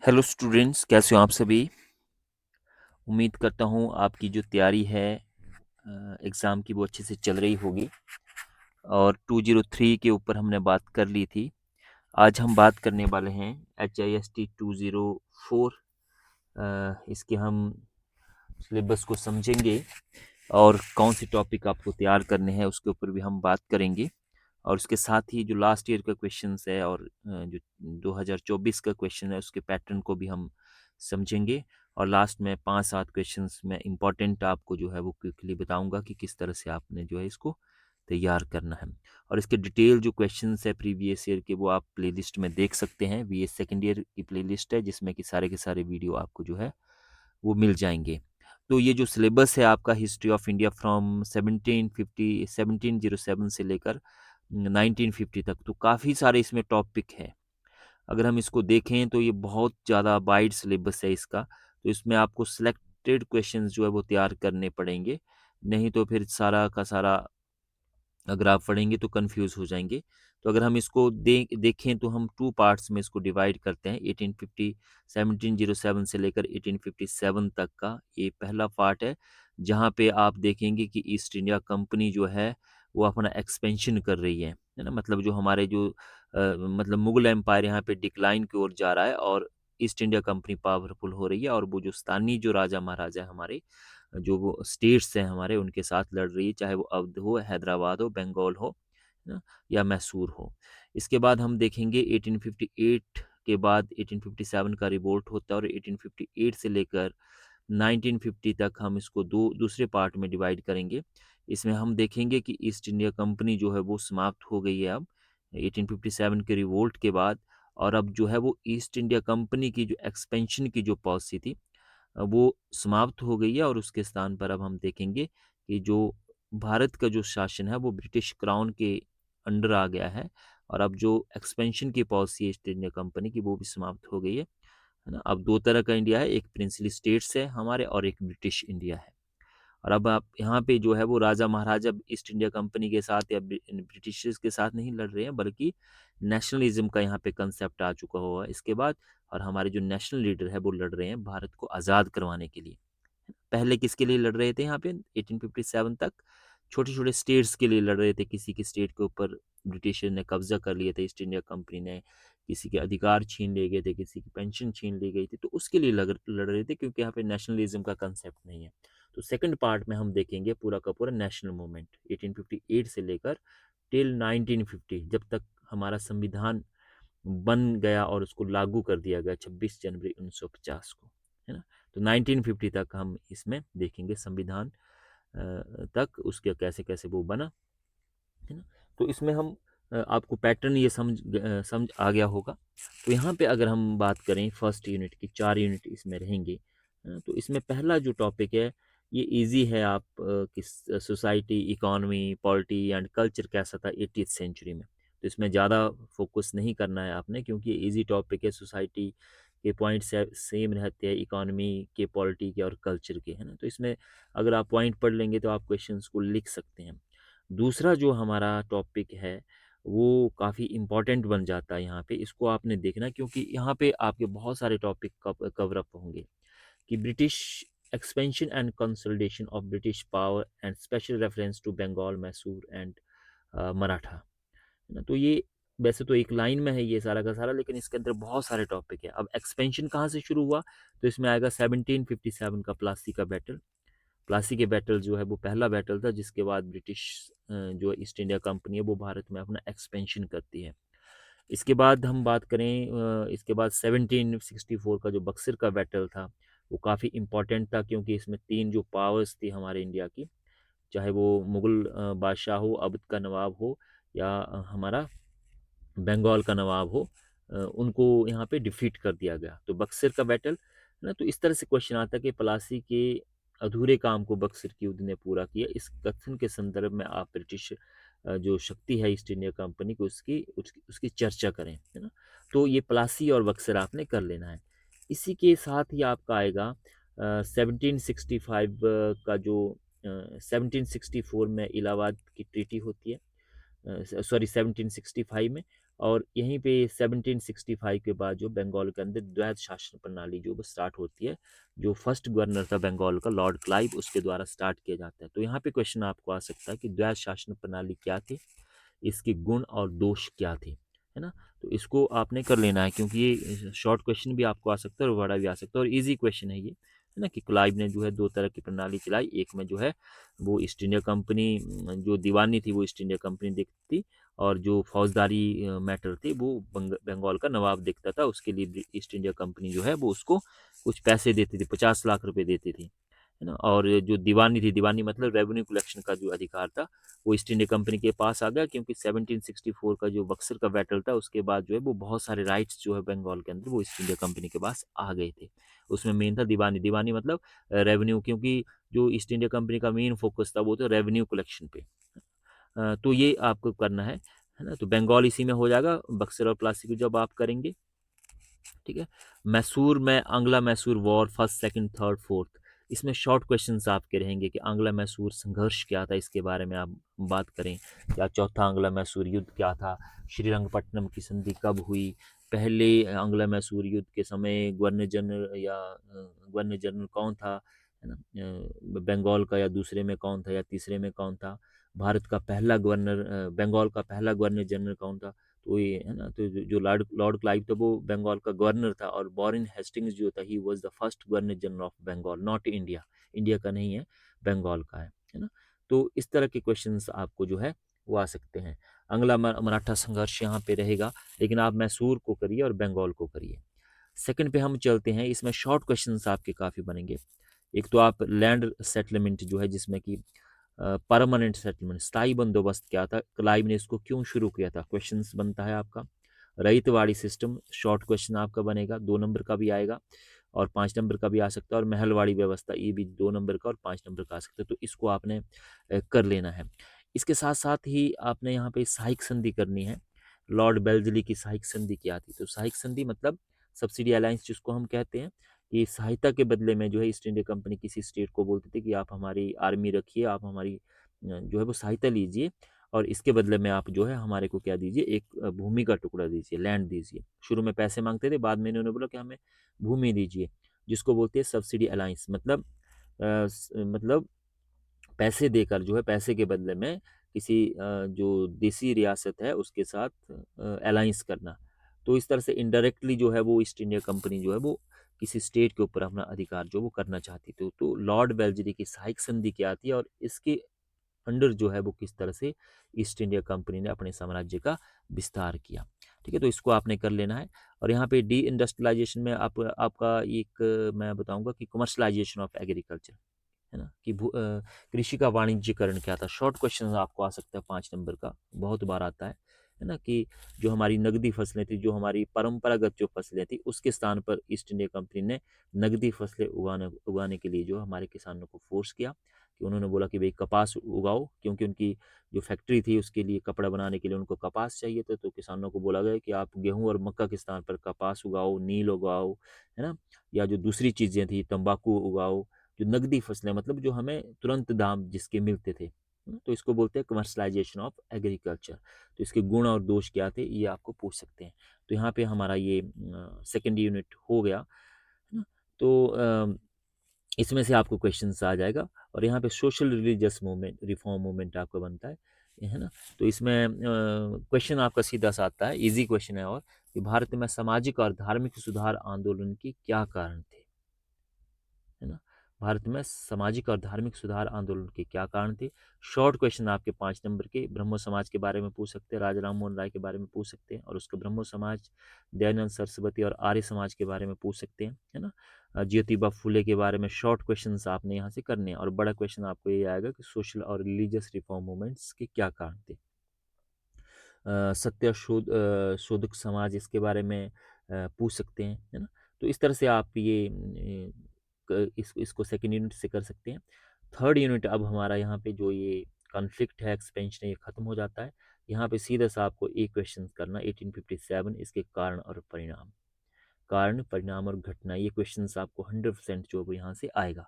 Hello students, कैसे हो आप सभी। उम्मीद करता हूँ आपकी जो तैयारी है एग्ज़ाम की वो अच्छे से चल रही होगी। और 203 के ऊपर हमने बात कर ली थी। आज हम बात करने वाले हैं HIST 204। इसके हम सिलेबस को समझेंगे और कौन से टॉपिक आपको तैयार करने हैं उसके ऊपर भी हम बात करेंगे। और उसके साथ ही जो लास्ट ईयर का क्वेश्चंस है और जो 2024 का क्वेश्चन है उसके पैटर्न को भी हम समझेंगे। और लास्ट में 5-7 क्वेश्चंस में इम्पॉर्टेंट आपको जो है वो क्विकली बताऊंगा कि किस तरह से आपने जो है इसको तैयार करना है। और इसके डिटेल जो क्वेश्चंस है प्रीवियस ईयर के वो आप प्लेलिस्ट में देख सकते हैं। VS सेकेंड ईयर की प्लेलिस्ट है जिसमें कि सारे के सारे वीडियो आपको जो है वो मिल जाएंगे। तो ये जो सिलेबस है आपका हिस्ट्री ऑफ इंडिया फ्रॉम 1707 से लेकर 1950 तक, तो काफ़ी सारे इसमें टॉपिक है। अगर हम इसको देखें तो ये बहुत ज़्यादा वाइड सिलेबस है इसका। तो इसमें आपको सिलेक्टेड क्वेश्चंस जो है वो तैयार करने पड़ेंगे, नहीं तो फिर सारा का सारा अगर आप पढ़ेंगे तो कंफ्यूज हो जाएंगे। तो अगर हम इसको देखें तो हम टू पार्ट्स में इसको डिवाइड करते हैं। 1707 से लेकर 1857 तक का ये पहला पार्ट है, जहाँ पे आप देखेंगे कि ईस्ट इंडिया कंपनी जो है वो अपना एक्सपेंशन कर रही है ना। मतलब जो हमारे जो मतलब मुगल एम्पायर यहाँ पे डिक्लाइन की ओर जा रहा है और ईस्ट इंडिया कंपनी पावरफुल हो रही है। और वो जो स्थानीय जो राजा महाराजा है हमारे, जो वो स्टेट्स हैं हमारे, उनके साथ लड़ रही है, चाहे वो अवध हो, हैदराबाद हो, बंगाल हो, है ना, या मैसूर हो। इसके बाद हम देखेंगे 1858 के बाद 1857 का रिवोल्ट होता है। और 1858 से लेकर 1950 तक हम इसको दूसरे पार्ट में डिवाइड करेंगे। इसमें हम देखेंगे कि ईस्ट इंडिया कंपनी जो है वो समाप्त हो गई है अब 1857 के रिवोल्ट के बाद। और अब जो है वो ईस्ट इंडिया कंपनी की जो एक्सपेंशन की जो पॉलिसी थी वो समाप्त हो गई है। और उसके स्थान पर अब हम देखेंगे कि जो भारत का जो शासन है वो ब्रिटिश क्राउन के अंडर आ गया है। और अब जो एक्सपेंशन की पॉलिसी है ईस्ट इंडिया कंपनी की वो भी समाप्त हो गई है ना। अब दो तरह का इंडिया है, एक प्रिंसली स्टेट्स है हमारे और एक ब्रिटिश इंडिया है। और अब आप यहाँ पे जो है वो राजा महाराजा ईस्ट इंडिया कंपनी के साथ या ब्रिटिशर्स के साथ नहीं लड़ रहे हैं, बल्कि नेशनलिज्म का यहाँ पे कंसेप्ट आ चुका हुआ है इसके बाद। और हमारे जो नेशनल लीडर है वो लड़ रहे हैं भारत को आज़ाद करवाने के लिए। पहले किसके लिए लड़ रहे थे यहाँ पे 1857 तक? छोटे छोटे स्टेट्स के लिए लड़ रहे थे। किसी के स्टेट के ऊपर ब्रिटिशर ने कब्जा कर लिए थे, ईस्ट इंडिया कंपनी ने किसी के अधिकार छीन ले गए थे, किसी की पेंशन छीन ली गई थी, तो उसके लिए लड़ रहे थे, क्योंकि यहाँ पे नेशनलिज्म का कंसेप्ट नहीं है। तो सेकंड पार्ट में हम देखेंगे पूरा का पूरा नेशनल मूवमेंट 1858 से लेकर टिल 1950, जब तक हमारा संविधान बन गया और उसको लागू कर दिया गया 26 जनवरी 1950 को, है ना। तो 1950 तक हम इसमें देखेंगे संविधान तक उसके कैसे कैसे वो बना, है ना। तो इसमें हम आपको पैटर्न ये समझ आ गया होगा। तो यहाँ पे अगर हम बात करें फर्स्ट यूनिट की, 4 यूनिट इसमें रहेंगे, है ना। तो इसमें पहला जो टॉपिक है ये इजी है। आप किस society, economy, polity and culture कैसा था 18th सेंचुरी में। तो इसमें ज़्यादा फोकस नहीं करना है आपने, क्योंकि ये इजी टॉपिक है। सोसाइटी के पॉइंट सेम रहते हैं, इकोनॉमी के, पॉलिटी के और कल्चर के, है ना। तो इसमें अगर आप पॉइंट पढ़ लेंगे तो आप क्वेश्चंस को लिख सकते हैं। दूसरा जो हमारा टॉपिक है वो काफ़ी इम्पोर्टेंट बन जाता है यहाँ पे। इसको आपने देखना, क्योंकि यहाँ पे आपके बहुत सारे टॉपिक कवर अप होंगे कि British expansion and consolidation of British power and special reference to Bengal, Mysore and Maratha, है ना। तो ये वैसे तो एक लाइन में है ये सारा का सारा, लेकिन इसके अंदर बहुत सारे टॉपिक है। अब एक्सपेंशन कहाँ से शुरू हुआ, तो इसमें आएगा 1757 का प्लासी का बैटल। प्लासी के बैटल जो है वो पहला बैटल था जिसके बाद ब्रिटिश जो ईस्ट इंडिया कंपनी है वो भारत में अपना एक्सपेंशन करती है। इसके बाद हम बात करें इसके बाद 1764 का जो बक्सर का बैटल था वो काफ़ी इम्पोर्टेंट था, क्योंकि इसमें तीन जो पावर्स थी हमारे इंडिया की, चाहे वो मुगल बादशाह हो, अवध का नवाब हो, या हमारा बंगाल का नवाब हो, उनको यहाँ पे डिफीट कर दिया गया। तो बक्सर का बैटल, है ना। तो इस तरह से क्वेश्चन आता है कि प्लासी के अधूरे काम को बक्सर की युद्ध ने पूरा किया। इस कथन के संदर्भ में आप ब्रिटिश जो शक्ति है ईस्ट इंडिया कंपनी को उसकी चर्चा करें, है ना। तो ये प्लासी और बक्सर आपने कर लेना है। इसी के साथ ही आपका आएगा 1765 का जो 1764 में इलाहाबाद की ट्रीटी होती है, सॉरी 1765 में। और यहीं पे 1765 के बाद जो बंगाल के अंदर द्वैध शासन प्रणाली जो स्टार्ट होती है, जो फर्स्ट गवर्नर था बंगाल का लॉर्ड क्लाइव, उसके द्वारा स्टार्ट किया जाता है। तो यहाँ पे क्वेश्चन आपको आ सकता है कि द्वैध शासन प्रणाली क्या थी, इसके गुण और दोष क्या थे, है ना। तो इसको आपने कर लेना है, क्योंकि ये शॉर्ट क्वेश्चन भी आपको आ सकता है और बड़ा भी आ सकता है, और इजी क्वेश्चन है ये, है ना, कि क्लाइव ने जो है दो तरह की प्रणाली चलाई। एक में जो है वो ईस्ट इंडिया कंपनी, जो दीवानी थी वो ईस्ट इंडिया कंपनी देखती थी, और जो फौजदारी मैटर थे वो बंगाल का नवाब देखता था। उसके लिए ईस्ट इंडिया कंपनी जो है वो उसको कुछ पैसे देती थी, 50 लाख रुपए देती थी, है ना। और जो दीवानी थी, दीवानी मतलब रेवेन्यू कलेक्शन का जो अधिकार था, वो ईस्ट इंडिया कंपनी के पास आ गया, क्योंकि 1764 का जो बक्सर का बैटल था उसके बाद जो है वो बहुत सारे राइट्स जो है बंगाल के अंदर वो ईस्ट इंडिया कंपनी के पास आ गए थे। उसमें मेन था दीवानी, दीवानी मतलब रेवेन्यू, क्योंकि जो ईस्ट इंडिया कंपनी का मेन फोकस था वो तो रेवेन्यू कलेक्शन पे। तो ये आपको करना है ना। तो बंगाल इसी में हो जाएगा, बक्सर और प्लासी को जब आप करेंगे, ठीक है। मैसूर में Anglo Mysore war first second third fourth, इसमें शॉर्ट क्वेश्चंस आपके रहेंगे कि आंग्ला मैसूर संघर्ष क्या था, इसके बारे में आप बात करें, या चौथा आंग्ला मैसूर युद्ध क्या था, श्रीरंगपट्टनम की संधि कब हुई, पहले आंग्ला मैसूर युद्ध के समय गवर्नर जनरल या गवर्नर जनरल कौन था, है ना, बंगाल का, या दूसरे में कौन था, या तीसरे में कौन था, भारत का पहला गवर्नर, बंगाल का पहला गवर्नर जनरल कौन था। तो ये है ना, तो जो लॉर्ड लॉर्ड क्लाइव था वो बंगाल का गवर्नर था, और वॉरेन हेस्टिंग्स जो था he was the first governor general of Bengal, not India, India का नहीं है, बंगाल का है ना। तो इस तरह के क्वेश्चंस आपको जो है वो आ सकते हैं। अंग्ला मराठा संघर्ष यहाँ पे रहेगा, लेकिन आप मैसूर को करिए और बंगाल को करिए। सेकंड पे हम चलते हैं, इसमें शॉर्ट क्वेश्चंस आपके काफ़ी बनेंगे। एक तो आप लैंड सेटलमेंट जो है, जिसमें कि परमानेंट सेटलमेंट, स्थायी बंदोबस्त क्या था, क्लाइव ने इसको क्यों शुरू किया था, क्वेश्चंस बनता है आपका। रईतवाड़ी सिस्टम, शॉर्ट क्वेश्चन आपका बनेगा, 2 नंबर का भी आएगा और 5 नंबर का भी आ सकता है, और महलवाड़ी व्यवस्था, ये भी 2 नंबर का और 5 नंबर का आ सकता है। तो इसको आपने कर लेना है। इसके साथ साथ ही आपने यहाँ पे सहायक संधि करनी है। लॉर्ड बेल्जली की सहायक संधि क्या थी, तो सहायक संधि मतलब सब्सिडी अलायंस जिसको हम कहते हैं, कि सहायता के बदले में जो है ईस्ट इंडिया कंपनी किसी स्टेट को बोलती थी कि आप हमारी आर्मी रखिए, आप हमारी जो है वो सहायता लीजिए, और इसके बदले में आप जो है हमारे को क्या दीजिए, एक भूमि का टुकड़ा दीजिए, लैंड दीजिए। शुरू में पैसे मांगते थे, बाद में इन्होंने बोला कि हमें भूमि दीजिए, जिसको बोलते हैं सब्सिडी अलायंस। मतलब मतलब पैसे देकर जो है, पैसे के बदले में किसी जो देसी रियासत है उसके साथ अलायंस करना। तो इस तरह से इनडायरेक्टली जो है वो ईस्ट इंडिया कंपनी जो है वो किसी स्टेट के ऊपर अपना अधिकार जो वो करना चाहती थी। तो लॉर्ड बेल्जरी की सहायक संधि क्या थी, और इसके अंडर जो है वो किस तरह से ईस्ट इंडिया कंपनी ने अपने साम्राज्य का विस्तार किया। ठीक है, तो इसको आपने कर लेना है। और यहाँ पे डी इंडस्ट्रियलाइजेशन में आपका एक मैं बताऊंगा कि कमर्शलाइजेशन ऑफ एग्रीकल्चर, है ना, कि कृषि का वाणिज्यकरण क्या था। शॉर्ट क्वेश्चन आपको आ सकता है 5 नंबर का, बहुत बार आता है ना, कि जो हमारी नगदी फसलें थी, जो हमारी परंपरागत जो फसलें थी, उसके स्थान पर ईस्ट इंडिया कंपनी ने नगदी फसलें उगाने के लिए जो हमारे किसानों को फोर्स किया, कि उन्होंने बोला कि भाई कपास उगाओ, क्योंकि उनकी जो फैक्ट्री थी उसके लिए कपड़ा बनाने के लिए उनको कपास चाहिए था। तो किसानों को बोला गया कि आप गेहूं और मक्का के स्थान पर कपास उगाओ, नील उगाओ, है ना, या जो दूसरी चीज़ें थी तंबाकू उगाओ, जो नगदी फसलें मतलब जो हमें तुरंत दाम जिसके मिलते थे। तो इसको बोलते हैं कमर्शलाइजेशन ऑफ एग्रीकल्चर। तो इसके गुण और दोष क्या थे ये आपको पूछ सकते हैं। तो यहाँ पे हमारा ये सेकेंड यूनिट हो गया, है ना। तो इसमें से आपको क्वेश्चंस आ जाएगा। और यहाँ पे social religious movement, reform movement आपका बनता है ना। तो इसमें क्वेश्चन आपका सीधा सा आता है, इजी क्वेश्चन है, और कि भारत में सामाजिक और धार्मिक सुधार आंदोलन के क्या कारण थे, है ना। भारत में सामाजिक और धार्मिक सुधार आंदोलन के क्या कारण थे। शॉर्ट क्वेश्चन आपके 5 नंबर के, ब्रह्मो समाज के बारे में पूछ सकते हैं, राजा राम मोहन राय के बारे में पूछ सकते हैं, और उसके ब्रह्मो समाज, दयानंद सरस्वती और आर्य समाज के बारे में पूछ सकते हैं, है ना। ज्योतिबा फुले के बारे में शॉर्ट क्वेश्चन आपने यहाँ से करने हैं। और बड़ा क्वेश्चन आपको ये आएगा कि सोशल और रिलीजियस रिफॉर्म मूवमेंट्स के क्या कारण थे। सत्य शोधक समाज, इसके बारे में पूछ सकते हैं, है ना। तो इस तरह से आप ये इसको सेकेंड यूनिट से कर सकते हैं। थर्ड यूनिट अब हमारा यहाँ पे जो ये कॉन्फ्लिक्ट है, एक्सपेंशन है, ये खत्म हो जाता है। यहाँ पे सीधा सा आपको एक क्वेश्चन करना, 1857 इसके कारण और परिणाम, कारण परिणाम और घटना, ये क्वेश्चंस आपको 100% जो है वो यहाँ से आएगा।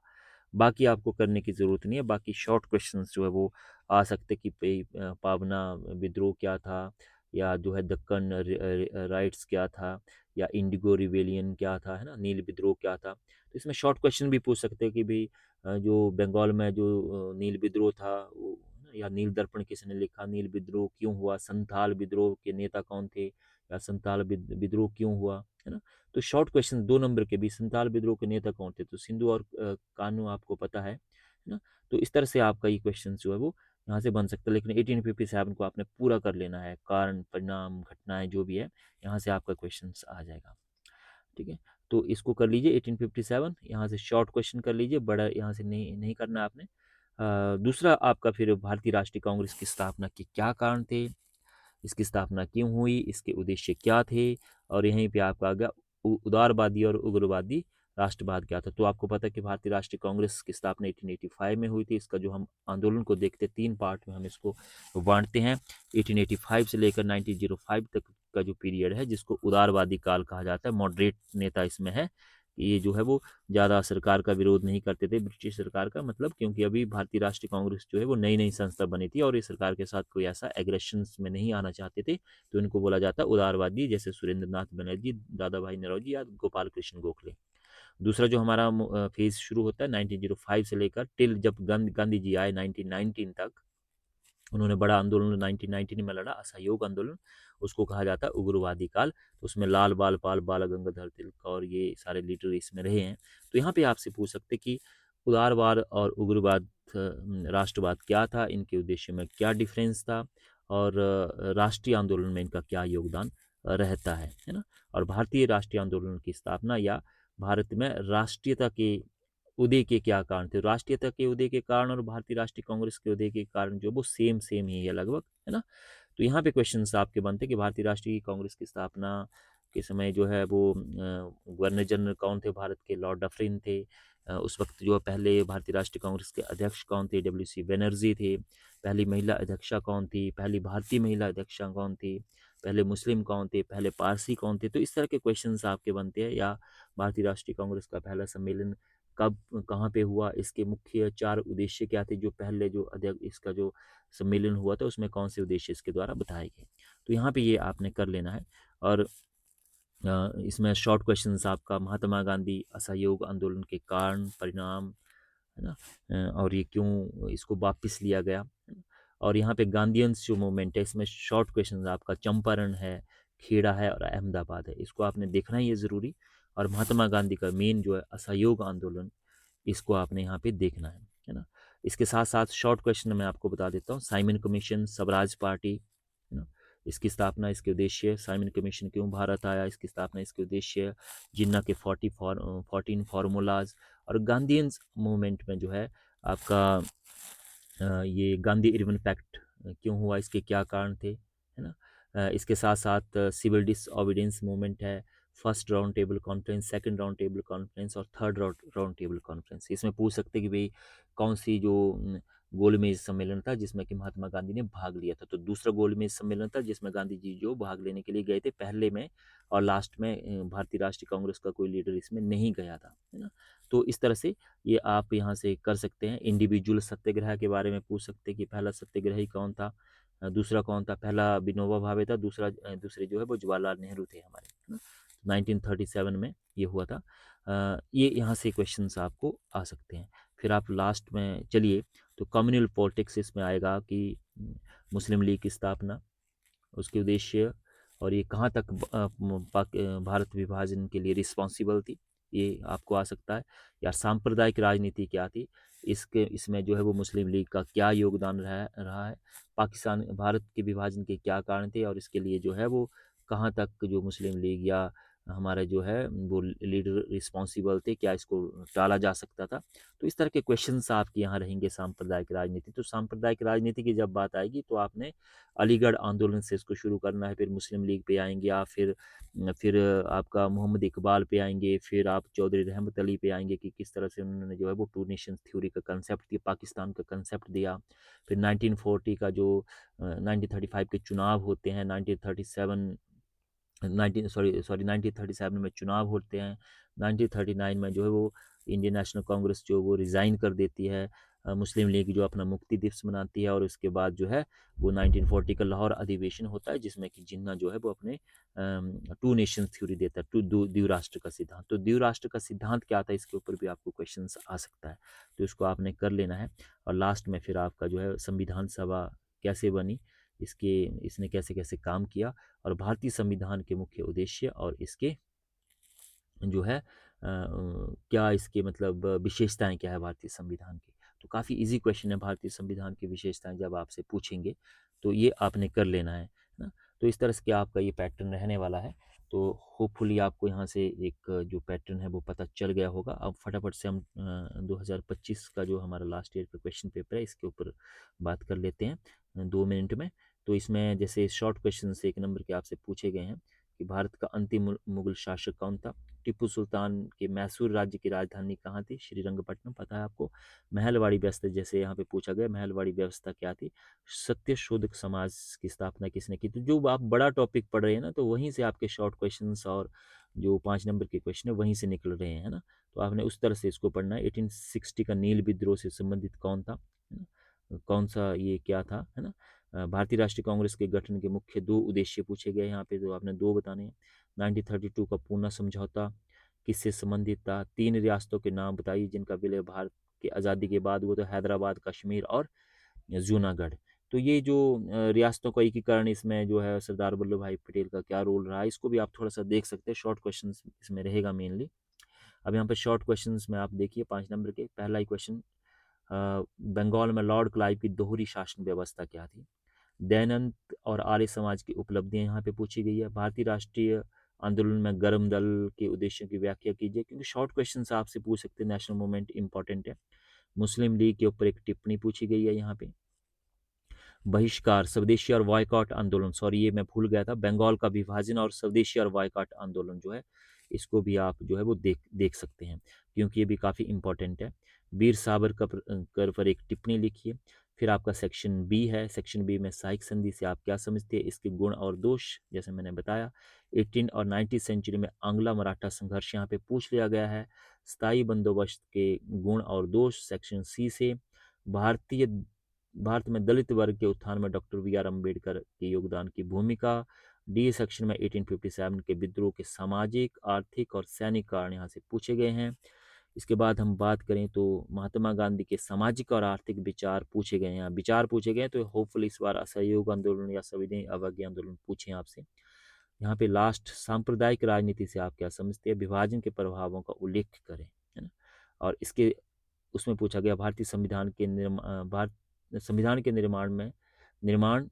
बाकी आपको करने की ज़रूरत नहीं है। बाकी शॉर्ट क्वेश्चंस जो है वो आ सकते कि पावना विद्रोह क्या था, या जो है दक्कन राइट्स क्या था, या इंडिगो रिवेलियन क्या था, है ना, नील विद्रोह क्या था। तो इसमें शॉर्ट क्वेश्चन भी पूछ सकते हैं कि भाई जो बंगाल में जो नील विद्रोह था वो, या नील दर्पण किसने लिखा, नील विद्रोह क्यों हुआ, संथाल विद्रोह के नेता कौन थे, या संथाल विद्रोह क्यों हुआ, है ना। तो शॉर्ट क्वेश्चन 2 नंबर के भी, संथाल विद्रोह के नेता कौन थे, तो सिंधु और कान्हू आपको पता है ना। तो इस तरह से आपका ये क्वेश्चन जो है वो यहाँ से बन सकता है। लेकिन 1857 को आपने पूरा कर लेना है, कारण परिणाम घटनाएं जो भी है, यहाँ से आपका क्वेश्चन आ जाएगा। ठीक है, तो इसको कर लीजिए 1857, यहाँ से शॉर्ट क्वेश्चन कर लीजिए, बड़ा यहाँ से नहीं नहीं करना आपने। दूसरा आपका फिर भारतीय राष्ट्रीय कांग्रेस की स्थापना के क्या कारण थे, इसकी स्थापना क्यों हुई, इसके उद्देश्य क्या थे, और यहीं पे आपका आ गया उदारवादी और उग्रवादी राष्ट्रवाद क्या था। तो आपको पता है कि भारतीय राष्ट्रीय कांग्रेस की स्थापना 1885 में हुई थी। इसका जो हम आंदोलन को देखते 3 पार्ट में हम इसको बांटते हैं। 1885 से लेकर 1905 तक का जो पीरियड है, जिसको उदारवादी काल कहा जाता है। मॉडरेट नेता इसमें है, ये जो है वो ज़्यादा सरकार का विरोध नहीं करते थे, ब्रिटिश सरकार का, मतलब क्योंकि अभी भारतीय राष्ट्रीय कांग्रेस जो है वो नई नई संस्था बनी थी और ये सरकार के साथ कोई ऐसा एग्रेशन में नहीं आना चाहते थे। तो इनको बोला जाता है उदारवादी, जैसे सुरेंद्र नाथ बनर्जी, दादा भाई नौरोजी या गोपाल कृष्ण गोखले। दूसरा जो हमारा फेज शुरू होता है 1905 से लेकर टिल जब गांधी जी आए 1919 तक, उन्होंने बड़ा आंदोलन 1919 में लड़ा, असहयोग आंदोलन, उसको कहा जाता है उग्रवादी काल। तो उसमें लाल बाल पाल, बाल गंगाधर तिलक और ये सारे लीडर इसमें रहे हैं। तो यहाँ पे आपसे पूछ सकते कि उदारवाद और उग्रवाद राष्ट्रवाद क्या था, इनके उद्देश्य में क्या डिफरेंस था, और राष्ट्रीय आंदोलन में इनका क्या योगदान रहता है ना। और भारतीय राष्ट्रीय आंदोलन की स्थापना या भारत में राष्ट्रीयता के उदय के क्या कारण थे। राष्ट्रीयता के उदय के कारण और भारतीय राष्ट्रीय कांग्रेस के उदय के कारण जो वो सेम सेम ही है लगभग, है ना। तो यहाँ पे क्वेश्चन आपके बनते कि भारतीय राष्ट्रीय कांग्रेस की स्थापना के समय जो है वो गवर्नर जनरल कौन थे भारत के, लॉर्ड डफरिन थे। उस वक्त जो पहले भारतीय राष्ट्रीय कांग्रेस के अध्यक्ष कौन थे, डब्ल्यू सी बनर्जी थे। पहली महिला अध्यक्षा कौन थी, पहली भारतीय महिला अध्यक्षा कौन थी, पहले मुस्लिम कौन थे, पहले पारसी कौन थे। तो इस तरह के क्वेश्चन आपके बनते हैं। या भारतीय राष्ट्रीय कांग्रेस का पहला सम्मेलन कब कहाँ पे हुआ, इसके मुख्य 4 उद्देश्य क्या थे, जो पहले जो अध्यक्ष इसका जो सम्मेलन हुआ था उसमें कौन से उद्देश्य इसके द्वारा बताए गए। तो यहाँ पे ये आपने कर लेना है। और इसमें शॉर्ट क्वेश्चंस आपका महात्मा गांधी असहयोग आंदोलन के कारण परिणाम, है ना, और ये क्यों इसको वापस लिया गया, है ना? और यहाँ पे गांधीयंस जो मूवमेंट है, इसमें शॉर्ट क्वेश्चन आपका चंपारण है, खेड़ा है और अहमदाबाद है, इसको आपने देखना ही है ज़रूरी। और महात्मा गांधी का मेन जो है असहयोग आंदोलन, इसको आपने यहाँ पे देखना है ना। इसके साथ साथ शॉर्ट क्वेश्चन मैं आपको बता देता हूँ, साइमन कमीशन, स्वराज पार्टी, है ना, इसकी स्थापना, इसके उद्देश्य, साइमन कमीशन क्यों भारत आया, इसकी स्थापना, इसके उद्देश्य, जिन्ना के 14 फार्मूलाज। और गांधीयंस मूवमेंट में जो है आपका ये गांधी इरविन पैक्ट क्यों हुआ, इसके क्या कारण थे, है ना। इसके साथ साथ सिविल डिसओबीडियंस मूवमेंट है, first round table conference, second round table conference और थर्ड राउंड टेबल कॉन्फ्रेंस। इसमें पूछ सकते हैं कि भाई कौन सी जो गोलमेज सम्मेलन था जिसमें कि महात्मा गांधी ने भाग लिया था। तो दूसरा गोलमेज सम्मेलन था जिसमें गांधी जी जो भाग लेने के लिए गए थे पहले में, और लास्ट में भारतीय राष्ट्रीय कांग्रेस का कोई लीडर इसमें नहीं गया था, है ना। तो इस तरह से ये आप यहाँ से कर सकते हैं। इंडिविजुअल सत्याग्रह के बारे में पूछ सकते हैं कि पहला सत्याग्रही कौन था, दूसरा कौन था, पहला विनोबा भावे था, दूसरे जो है वो जवाहरलाल नेहरू थे हमारे, है ना। 1937 में ये हुआ था। ये यहाँ से क्वेश्चंस आपको आ सकते हैं। फिर आप लास्ट में चलिए, तो कम्युनल पॉलिटिक्स इसमें आएगा कि मुस्लिम लीग की स्थापना, उसके उद्देश्य, और ये कहाँ तक भारत विभाजन के लिए रिस्पॉन्सिबल थी, ये आपको आ सकता है। या सांप्रदायिक राजनीति क्या थी, इसमें जो है वो मुस्लिम लीग का क्या योगदान रहा है, पाकिस्तान भारत के विभाजन के क्या कारण थे, और इसके लिए जो है वो कहाँ तक जो मुस्लिम लीग या हमारा जो है वो लीडर रिस्पॉन्सिबल थे, क्या इसको टाला जा सकता था। तो इस तरह के क्वेश्चंस आपके यहाँ रहेंगे सांप्रदायिक राजनीति। तो सांप्रदायिक राजनीति की जब बात आएगी तो आपने अलीगढ़ आंदोलन से इसको शुरू करना है, फिर मुस्लिम लीग पे आएंगे आप, फिर आपका मोहम्मद इकबाल पे आएंगे, फिर आप चौधरी रहमत अली पे आएंगे कि किस तरह से उन्होंने जो है वो 2 नेशन थ्योरी का कंसेप्ट दिया, पाकिस्तान का कंसेप्ट दिया। फिर 1940 का जो 1935 के चुनाव होते हैं, 1937 19 सॉरी सॉरी 1937 में चुनाव होते हैं। 1939 में जो है वो इंडियन नेशनल कांग्रेस जो वो रिज़ाइन कर देती है। मुस्लिम लीग जो अपना मुक्ति दिवस मनाती है, और उसके बाद जो है वो 1940 का लाहौर अधिवेशन होता है, जिसमें कि जिन्ना जो है वो अपने टू नेशन थ्योरी देता है, द्विराष्ट्र का सिद्धांत। तो द्विराष्ट्र का सिद्धांत क्या था, इसके ऊपर भी आपको क्वेश्चन आ सकता है, तो इसको आपने कर लेना है। और लास्ट में फिर आपका जो है संविधान सभा कैसे बनी, इसने कैसे कैसे काम किया, और भारतीय संविधान के मुख्य उद्देश्य और इसके जो है क्या इसके मतलब विशेषताएं क्या है भारतीय संविधान की। तो काफ़ी इजी क्वेश्चन है, भारतीय संविधान की विशेषताएं जब आपसे पूछेंगे तो ये आपने कर लेना है ना। तो इस तरह से क्या आपका ये पैटर्न रहने वाला है। तो होपफुली आपको यहाँ से एक जो पैटर्न है वो पता चल गया होगा। अब फटाफट से हम 2025 का जो हमारा लास्ट ईयर का क्वेश्चन पेपर है इसके ऊपर बात कर लेते हैं 2 मिनट में। तो इसमें जैसे शॉर्ट क्वेश्चन से 1 नंबर के आपसे पूछे गए हैं कि भारत का अंतिम मुगल शासक कौन था। टिप्पू सुल्तान के मैसूर राज्य की राजधानी कहाँ थी, श्रीरंगपट्टनम, पता है आपको। महलवाड़ी व्यवस्था, जैसे यहाँ पे पूछा गया महलवाड़ी व्यवस्था क्या थी। सत्य शोधक समाज की स्थापना किसने की। तो जो आप बड़ा टॉपिक पढ़ रहे हैं ना, तो वहीं से आपके शॉर्ट क्वेश्चंस और जो 5 नंबर के क्वेश्चन है वहीं से निकल रहे हैं ना। तो आपने उस तरह से इसको पढ़ना है। 1860 का नील विद्रोह से संबंधित कौन था, है ना, कौन सा ये क्या था, है ना। भारतीय राष्ट्रीय कांग्रेस के गठन के मुख्य 2 उद्देश्य पूछे गए यहाँ पे, तो आपने 2 बताने हैं। 1932 का पूना समझौता किससे संबंधित था। 3 रियासतों के नाम बताइए जिनका विलय भारत की आज़ादी के बाद हुआ, तो हैदराबाद, कश्मीर और जूनागढ़। तो ये जो रियासतों का एकीकरण, इसमें जो है सरदार वल्लभ भाई पटेल का क्या रोल रहा है, इसको भी आप थोड़ा सा देख सकते हैं। शॉर्ट क्वेश्चन इसमें रहेगा मेनली। अब यहाँ पे शॉर्ट क्वेश्चन में आप देखिए 5 नंबर के पहला ही क्वेश्चन, बंगाल में लॉर्ड क्लाइव की दोहरी शासन व्यवस्था क्या थी। दयानंद और आर्य समाज की उपलब्धियां यहाँ पे पूछी गई है। भारतीय राष्ट्रीय आंदोलन में गर्म दल के उद्देश्यों की व्याख्या कीजिए, क्योंकि शॉर्ट क्वेश्चन आपसे पूछ सकते हैं, नेशनल मूवमेंट इंपॉर्टेंट है। मुस्लिम लीग के ऊपर एक टिप्पणी पूछी गई है यहाँ पे। बहिष्कार, स्वदेशी और बॉयकॉट आंदोलन, सॉरी ये मैं भूल गया था, बंगाल का विभाजन और स्वदेशी और बॉयकॉट आंदोलन जो है इसको भी आप जो है वो देख सकते हैं, क्योंकि ये भी काफ़ी इंपॉर्टेंट है। वीर सावरकर पर एक टिप्पणी लिखिए। फिर आपका सेक्शन बी है। सेक्शन बी में सहायक संधि से आप क्या समझते हैं, इसके गुण और दोष, जैसे मैंने बताया। 18 और 19वीं सेंचुरी में आंग्ला मराठा संघर्ष यहाँ पे पूछ लिया गया है। स्थायी बंदोबस्त के गुण और दोष सेक्शन सी से। भारतीय भारत में दलित वर्ग के उत्थान में डॉक्टर बी आर अम्बेडकर के योगदान की भूमिका। डी सेक्शन में 1857 के विद्रोह के सामाजिक, आर्थिक और सैनिक कारण यहाँ से पूछे गए हैं। इसके बाद हम बात करें तो महात्मा गांधी के सामाजिक और आर्थिक विचार पूछे गए हैं, विचार पूछे गए हैं। तो होपफुली इस बार असहयोग आंदोलन या संविधान अवज्ञा आंदोलन पूछे आपसे। यहाँ पे लास्ट, सांप्रदायिक राजनीति से आप क्या समझते हैं, विभाजन के प्रभावों का उल्लेख करें, है ना। और इसके उसमें पूछा गया भारतीय संविधान के निर्माण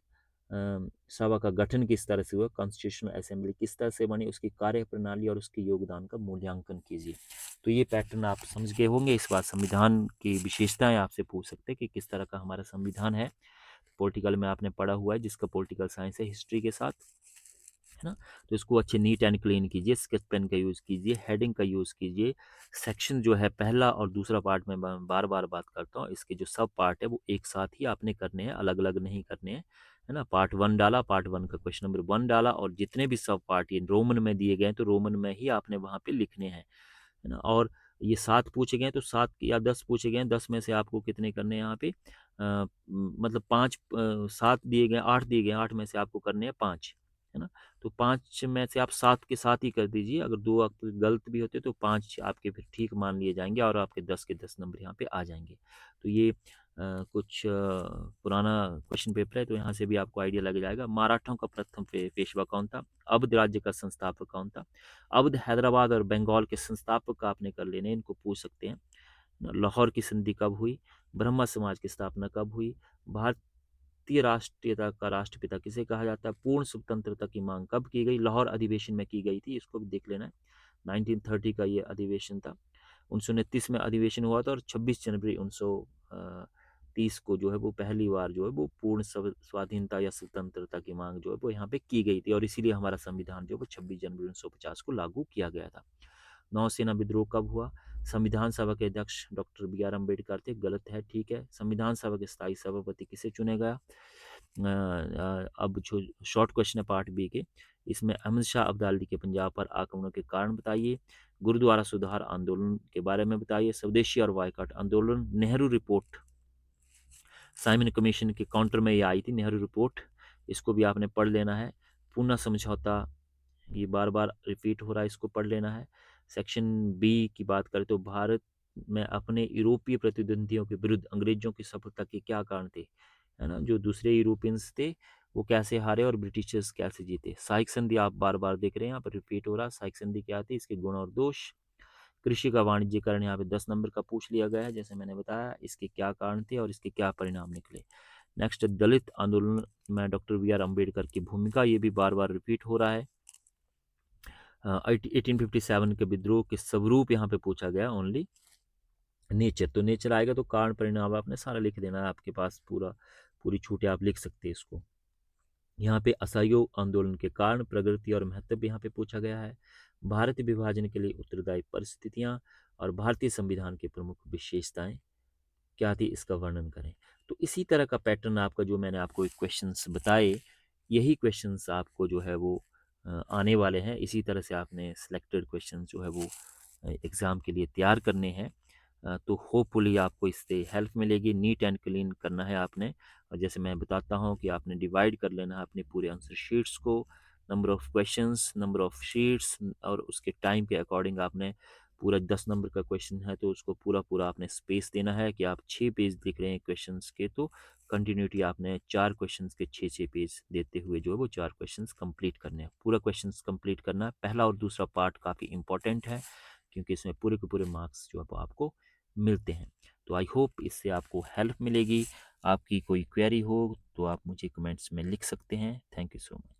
सभा का गठन किस तरह से हुआ, कॉन्स्टिट्यूशनल असेंबली किस तरह से बनी, उसकी कार्य प्रणाली और उसके योगदान का मूल्यांकन कीजिए। तो ये पैटर्न आप समझ गए होंगे। इस बार संविधान की विशेषताएं आपसे पूछ सकते हैं कि किस तरह का हमारा संविधान है। पॉलिटिकल में आपने पढ़ा हुआ है, जिसका पॉलिटिकल साइंस है हिस्ट्री के साथ, है ना। तो इसको अच्छे नीट एंड क्लीन कीजिए, स्केच पेन का यूज़ कीजिए, हेडिंग का यूज़ कीजिए। सेक्शन जो है पहला और दूसरा पार्ट में बार बार बात करता हूँ, इसके जो सब पार्ट है वो एक साथ ही आपने करने हैं, अलग अलग नहीं करने हैं, है ना। पार्ट 1 डाला, पार्ट 1 का क्वेश्चन नंबर 1 डाला, और जितने भी सब पार्ट ये रोमन में दिए गए हैं तो रोमन में ही आपने वहाँ पे लिखने हैं, है ना। और ये 7 पूछे गए हैं तो 7 या 10 पूछे गए हैं, 10 में से आपको कितने करने हैं यहाँ पे, मतलब 5, 7 दिए गए, 8 दिए गए, 8 में से आपको करने हैं 5, है ना। तो 5 में से आप 7 के साथ ही कर दीजिए। अगर 2 आपके गलत भी होते तो 5 आपके फिर ठीक मान लिए जाएंगे, और आपके 10 के 10 नंबर यहाँ पे आ जाएंगे। तो ये कुछ पुराना क्वेश्चन पेपर है, तो यहाँ से भी आपको आइडिया लग जाएगा। मराठों का प्रथम पेशवा कौन था। अवध राज्य का संस्थापक कौन था। अवध, हैदराबाद और बंगाल के संस्थापक आपने कर लेने, इनको पूछ सकते हैं। लाहौर की संधि कब हुई। ब्रह्मा समाज की स्थापना कब हुई। भारतीय राष्ट्रीयता का राष्ट्रपिता किसे कहा जाता है। पूर्ण स्वतंत्रता की मांग कब की गई। लाहौर अधिवेशन में की गई थी, इसको भी देख लेना है। 1930 का ये अधिवेशन था। 1929 में अधिवेशन हुआ था, और 26 जनवरी 1930 को जो है वो पहली बार जो है वो पूर्ण स्वाधीनता या स्वतंत्रता की मांग जो है वो यहाँ पे की गई थी, और इसीलिए हमारा संविधान जो है वो 26 जनवरी 1950 को लागू किया गया था। नौसेना विद्रोह कब हुआ। संविधान सभा के अध्यक्ष डॉक्टर बी आर अम्बेडकर थे, गलत है, ठीक है। संविधान सभा के स्थायी सभापति किसे चुने गया। अब जो शॉर्ट क्वेश्चन है पार्ट बी के, इसमें अहमद शाह अब्दाली के पंजाब पर आक्रमणों के कारण बताइए। गुरुद्वारा सुधार आंदोलन के बारे में बताइए। स्वदेशी और बायकॉट आंदोलन, नेहरू रिपोर्ट साइमन कमीशन के काउंटर में ये आई थी नेहरू रिपोर्ट, इसको भी आपने पढ़ लेना है। पूना समझौता, ये बार बार रिपीट हो रहा है, इसको पढ़ लेना है। सेक्शन बी की बात करें तो भारत में अपने यूरोपीय प्रतिद्वंदियों के विरुद्ध अंग्रेजों की सफलता के क्या कारण थे, है ना, जो दूसरे यूरोपियंस थे वो कैसे हारे और ब्रिटिशर्स कैसे जीते। साइक संधि आप बार बार देख रहे हैं यहाँ पर रिपीट हो रहा। साइक संधि क्या थी, इसके गुण और दोष। कृषि का वाणिज्यकरण यहाँ पे 10 नंबर का पूछ लिया गया है, जैसे मैंने बताया इसके क्या कारण थे और इसके क्या परिणाम निकले। नेक्स्ट, दलित आंदोलन में डॉक्टर बी आर अम्बेडकर की भूमिका, ये भी बार बार रिपीट हो रहा है। 1857 के विद्रोह के स्वरूप यहाँ पे पूछा गया ओनली। नेचर, तो नेचर आएगा तो कारण परिणाम आपने सारा लिख देना है, आपके पास पूरी छूट है, आप लिख सकते हैं इसको। यहाँ पे असहयोग आंदोलन के कारण, प्रगति और महत्व यहाँ पे पूछा गया है। भारतीय विभाजन के लिए उत्तरदायी परिस्थितियाँ और भारतीय संविधान की प्रमुख विशेषताएं क्या थी, इसका वर्णन करें। तो इसी तरह का पैटर्न आपका, जो मैंने आपको एक क्वेश्चंस बताए, यही क्वेश्चंस आपको जो है वो आने वाले हैं। इसी तरह से आपने सिलेक्टेड क्वेश्चन जो है वो एग्ज़ाम के लिए तैयार करने हैं। तो होपफुली आपको इससे हेल्प मिलेगी। नीट एंड क्लीन करना है आपने, और जैसे मैं बताता हूँ कि आपने डिवाइड कर लेना है अपने पूरे आंसर शीट्स को, number of questions, number of sheets, और उसके टाइम के अकॉर्डिंग आपने पूरा 10 नंबर का क्वेश्चन है तो उसको पूरा आपने स्पेस देना है। कि आप 6 पेज दिख रहे हैं क्वेश्चंस के, तो कंटिन्यूटी आपने 4 क्वेश्चंस के 6 पेज देते हुए जो है वो 4 क्वेश्चंस कंप्लीट करने हैं। पूरा क्वेश्चंस कंप्लीट करना है। पहला और दूसरा पार्ट काफ़ी इंपॉर्टेंट है, क्योंकि इसमें पूरे के पूरे मार्क्स जो है वो आपको मिलते हैं। तो आई होप इससे आपको हेल्प मिलेगी। आपकी कोई क्वेरी हो तो आप मुझे कमेंट्स में लिख सकते हैं। Thank you so much.